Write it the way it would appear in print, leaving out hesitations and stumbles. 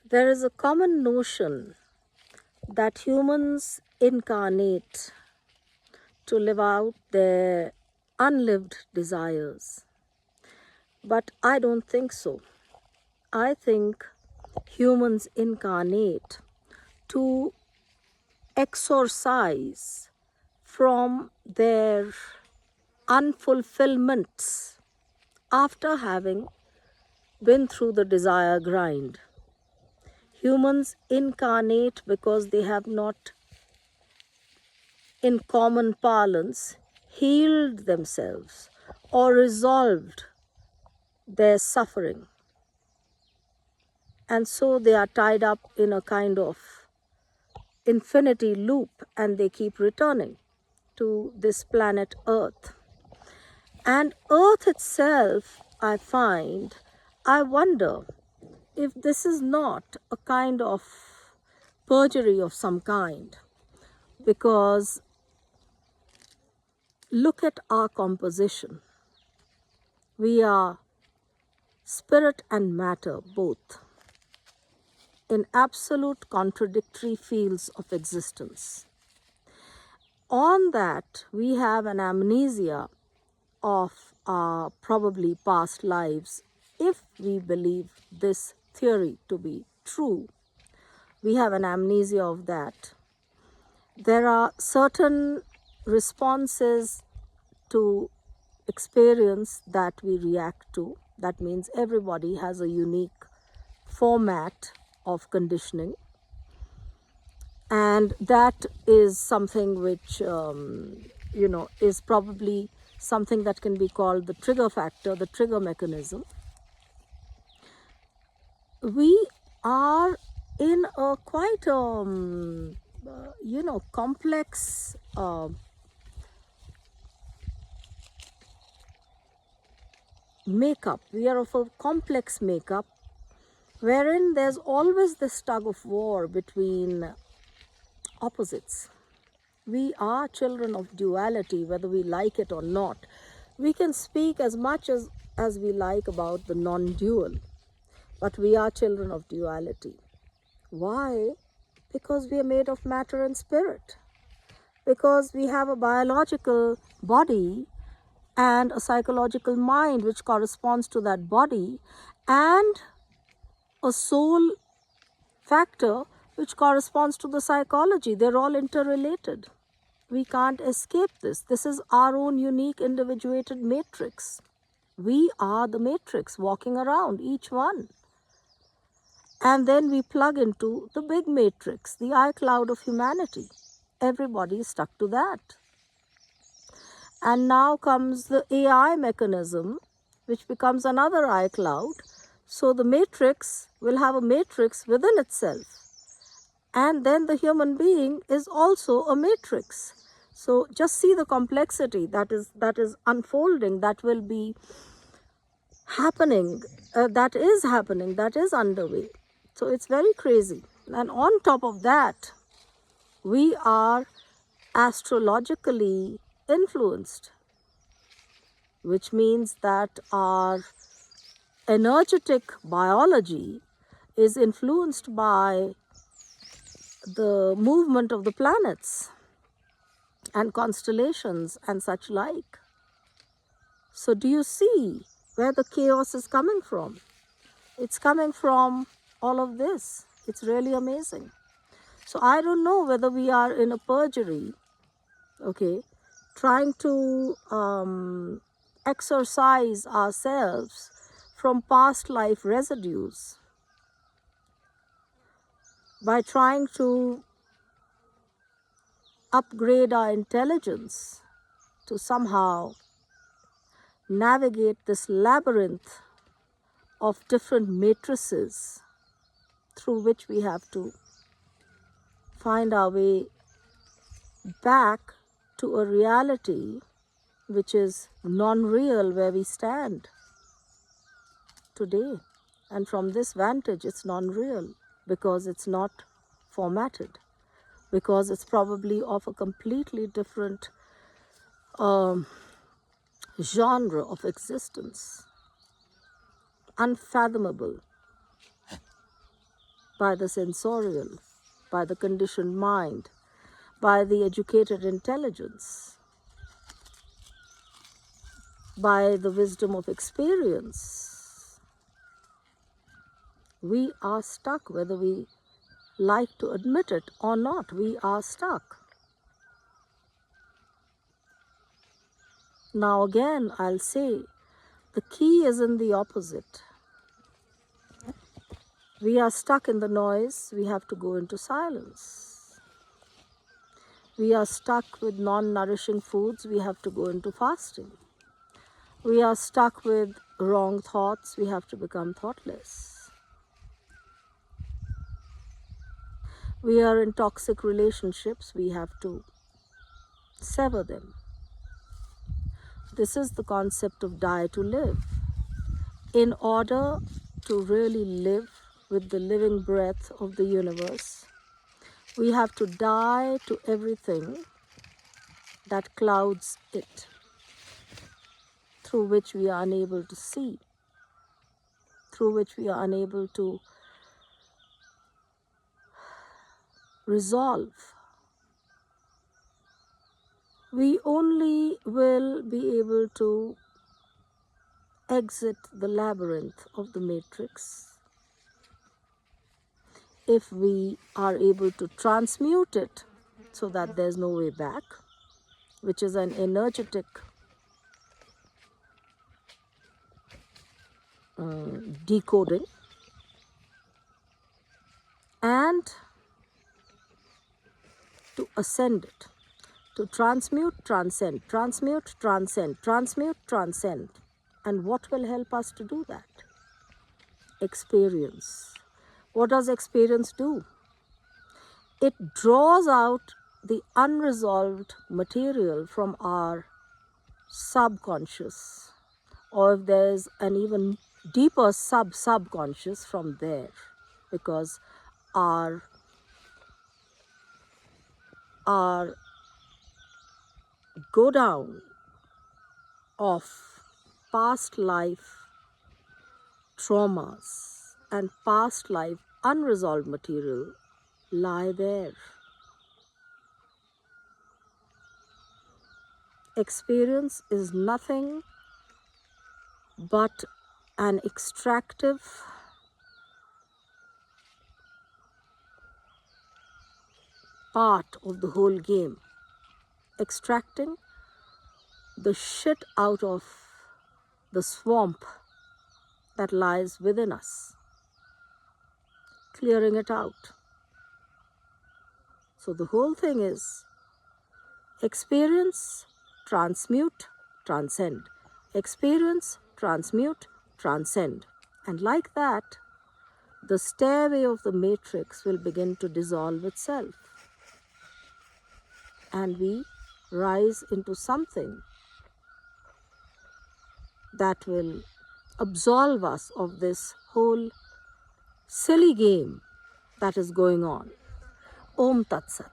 There is a common notion that humans incarnate to live out their unlived desires. But I don't think so. I think humans incarnate to exorcise from their unfulfillments after having been through the desire grind. Humans incarnate because they have not, in common parlance, healed themselves or resolved their suffering. And so they are tied up in a kind of infinity loop and they keep returning to this planet Earth. And Earth itself, I find, I wonder if this is not a kind of perjury of some kind, because look at our composition. We are spirit and matter both in absolute contradictory fields of existence. On that, we have an amnesia of our probably past lives. If we believe this theory to be true, we have an amnesia of that. There are certain responses to experience that we react to. That means everybody has a unique format of conditioning. And that is something which, is probably something that can be called the trigger factor, the trigger mechanism. We are in a quite, complex makeup. We are of a complex makeup wherein there's always this tug of war between opposites. We are children of duality, whether we like it or not. We can speak as much as we like about the non-dual, but we are children of duality. Why? Because we are made of matter and spirit. Because we have a biological body and a psychological mind which corresponds to that body, and a soul factor which corresponds to the psychology. They're all interrelated. We can't escape this. This is our own unique individuated matrix. We are the matrix walking around, each one. And then we plug into the big matrix, the iCloud of humanity. Everybody is stuck to that. And now comes the AI mechanism, which becomes another iCloud. So the matrix will have a matrix within itself. And then the human being is also a matrix. So just see the complexity that is unfolding, that will be happening, that is underway. So it's very crazy. And on top of that, we are astrologically influenced, which means that our energetic biology is influenced by the movement of the planets and constellations and such like. So do you see where the chaos is coming from? It's coming from all of this. It's really amazing. So I don't know whether we are in a perjury, okay, trying to exorcise ourselves from past life residues by trying to upgrade our intelligence to somehow navigate this labyrinth of different matrices through which we have to find our way back to a reality which is non-real, where we stand today. And from this vantage, it's non-real because it's not formatted, because it's probably of a completely different genre of existence, unfathomable. by the sensorial, by the conditioned mind, by the educated intelligence, by the wisdom of experience. We are stuck, whether we like to admit it or not. We are stuck. Now again, I'll say, the key is in the opposite. We are stuck in the noise, we have to go into silence. We are stuck with non-nourishing foods, we have to go into fasting. We are stuck with wrong thoughts, we have to become thoughtless. We are in toxic relationships, we have to sever them. This is the concept of die to live. In order to really live with the living breath of the universe, we have to die to everything that clouds it, through which we are unable to see, through which we are unable to resolve. We only will be able to exit the labyrinth of the matrix if we are able to transmute it so that there's no way back, which is an energetic decoding, and to ascend it, to transmute, transcend, transmute, transcend, transmute, transcend. And what will help us to do that? Experience. What does experience do? It draws out the unresolved material from our subconscious, or if there's an even deeper subconscious, from there, because our go down of past life traumas and past life unresolved material lie there. Experience is nothing but an extractive part of the whole game, extracting the shit out of the swamp that lies within us, clearing it out. So the whole thing is experience, transmute, transcend. Experience, transmute, transcend. And like that, the stairway of the matrix will begin to dissolve itself. And we rise into something that will absolve us of this whole silly game that is going on. Om Tat Sat.